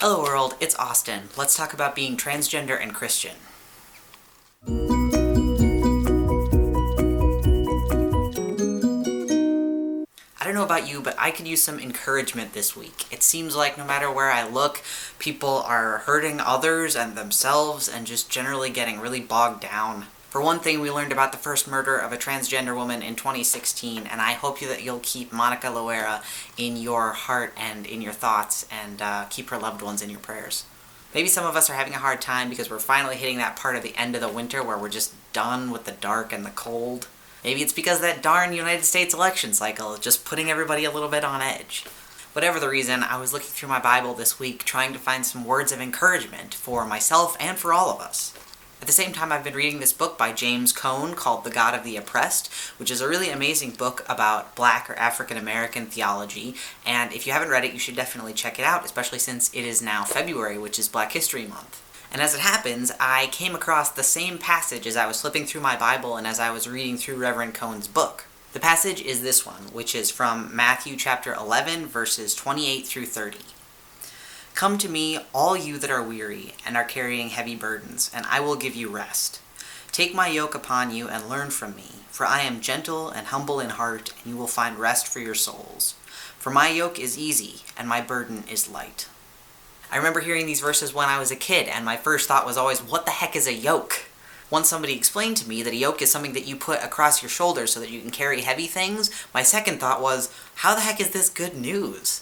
Hello world, it's Austin. Let's talk about being transgender and Christian. I don't know about you, but I could use some encouragement this week. It seems like no matter where I look, people are hurting others and themselves and just generally getting really bogged down. For one thing, we learned about the first murder of a transgender woman in 2016, and I hope that you'll keep Monica Loera in your heart and in your thoughts, and keep her loved ones in your prayers. Maybe some of us are having a hard time because we're finally hitting that part of the end of the winter where we're just done with the dark and the cold. Maybe it's because that darn United States election cycle is just putting everybody a little bit on edge. Whatever the reason, I was looking through my Bible this week trying to find some words of encouragement for myself and for all of us. At the same time, I've been reading this book by James Cone called The God of the Oppressed, which is a really amazing book about Black or African American theology, and if you haven't read it, you should definitely check it out, especially since it is now February, which is Black History Month. And as it happens, I came across the same passage as I was flipping through my Bible and as I was reading through Reverend Cone's book. The passage is this one, which is from Matthew chapter 11, verses 28 through 30. "Come to me, all you that are weary and are carrying heavy burdens, and I will give you rest. Take my yoke upon you and learn from me, for I am gentle and humble in heart, and you will find rest for your souls. For my yoke is easy, and my burden is light." I remember hearing these verses when I was a kid, and my first thought was always, what the heck is a yoke? Once somebody explained to me that a yoke is something that you put across your shoulders so that you can carry heavy things, my second thought was, how the heck is this good news?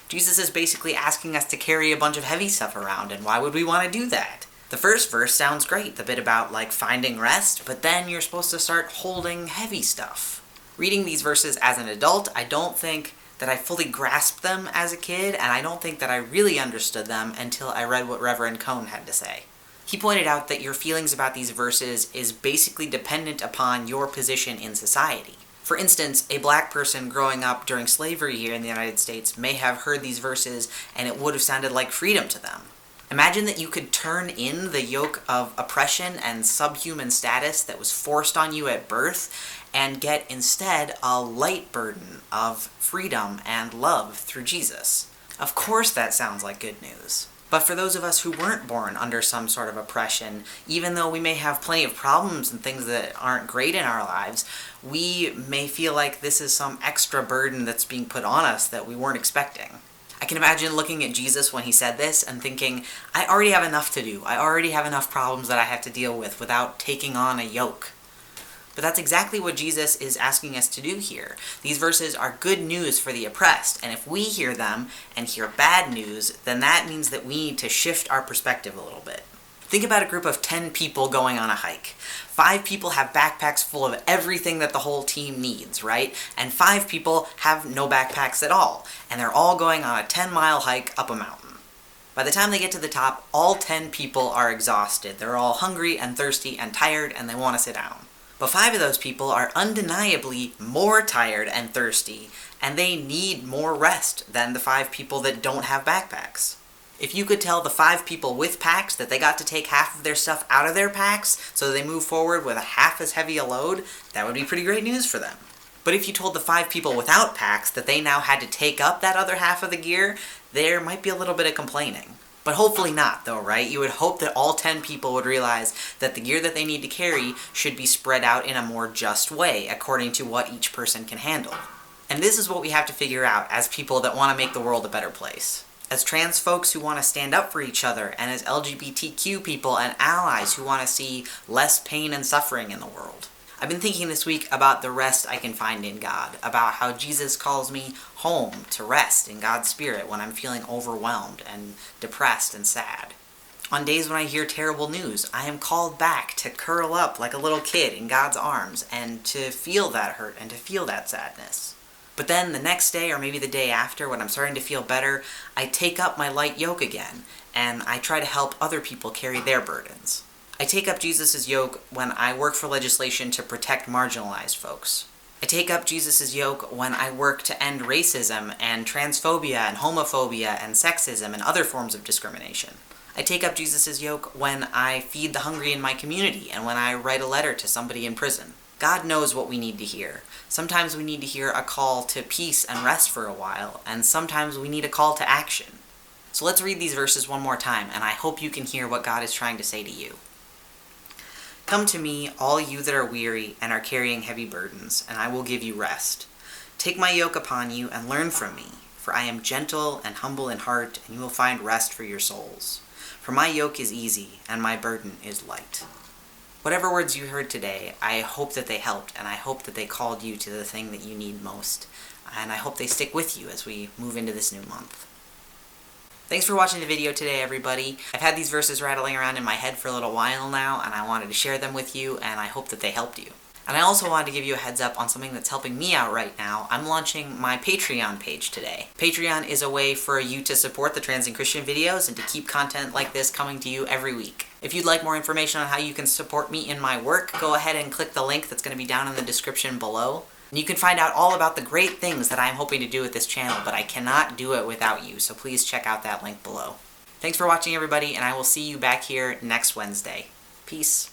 Jesus is basically asking us to carry a bunch of heavy stuff around, and why would we want to do that? The first verse sounds great, the bit about, finding rest, but then you're supposed to start holding heavy stuff. Reading these verses as an adult, I don't think that I fully grasped them as a kid, and I don't think that I really understood them until I read what Reverend Cone had to say. He pointed out that your feelings about these verses is basically dependent upon your position in society. For instance, a black person growing up during slavery here in the United States may have heard these verses and it would have sounded like freedom to them. Imagine that you could turn in the yoke of oppression and subhuman status that was forced on you at birth and get instead a light burden of freedom and love through Jesus. Of course that sounds like good news. But for those of us who weren't born under some sort of oppression, even though we may have plenty of problems and things that aren't great in our lives, we may feel like this is some extra burden that's being put on us that we weren't expecting. I can imagine looking at Jesus when he said this and thinking, I already have enough to do. I already have enough problems that I have to deal with without taking on a yoke. But that's exactly what Jesus is asking us to do here. These verses are good news for the oppressed, and if we hear them and hear bad news, then that means that we need to shift our perspective a little bit. Think about a group of 10 people going on a hike. 5 people have backpacks full of everything that the whole team needs, right? And 5 people have no backpacks at all, and they're all going on a 10-mile hike up a mountain. By the time they get to the top, all 10 people are exhausted. They're all hungry and thirsty and tired, and they want to sit down. But 5 of those people are undeniably more tired and thirsty, and they need more rest than the 5 people that don't have backpacks. If you could tell the 5 people with packs that they got to take half of their stuff out of their packs so they move forward with a half as heavy a load, that would be pretty great news for them. But if you told the 5 people without packs that they now had to take up that other half of the gear, there might be a little bit of complaining. But hopefully not, though, right? You would hope that all 10 people would realize that the gear that they need to carry should be spread out in a more just way, according to what each person can handle. And this is what we have to figure out as people that want to make the world a better place. As trans folks who want to stand up for each other, and as LGBTQ people and allies who want to see less pain and suffering in the world. I've been thinking this week about the rest I can find in God, about how Jesus calls me home to rest in God's Spirit when I'm feeling overwhelmed and depressed and sad. On days when I hear terrible news, I am called back to curl up like a little kid in God's arms and to feel that hurt and to feel that sadness. But then the next day or maybe the day after, when I'm starting to feel better, I take up my light yoke again and I try to help other people carry their burdens. I take up Jesus' yoke when I work for legislation to protect marginalized folks. I take up Jesus' yoke when I work to end racism and transphobia and homophobia and sexism and other forms of discrimination. I take up Jesus' yoke when I feed the hungry in my community and when I write a letter to somebody in prison. God knows what we need to hear. Sometimes we need to hear a call to peace and rest for a while, and sometimes we need a call to action. So let's read these verses one more time, and I hope you can hear what God is trying to say to you. Come to me, all you that are weary and are carrying heavy burdens, and I will give you rest. Take my yoke upon you and learn from me, for I am gentle and humble in heart, and you will find rest for your souls. For my yoke is easy, and my burden is light. Whatever words you heard today, I hope that they helped, and I hope that they called you to the thing that you need most. And I hope they stick with you as we move into this new month. Thanks for watching the video today, everybody. I've had these verses rattling around in my head for a little while now, and I wanted to share them with you, and I hope that they helped you. And I also wanted to give you a heads up on something that's helping me out right now. I'm launching my Patreon page today. Patreon is a way for you to support the Trans and Christian videos and to keep content like this coming to you every week. If you'd like more information on how you can support me in my work, go ahead and click the link that's going to be down in the description below. And you can find out all about the great things that I'm hoping to do with this channel, but I cannot do it without you, so please check out that link below. Thanks for watching, everybody, and I will see you back here next Wednesday. Peace.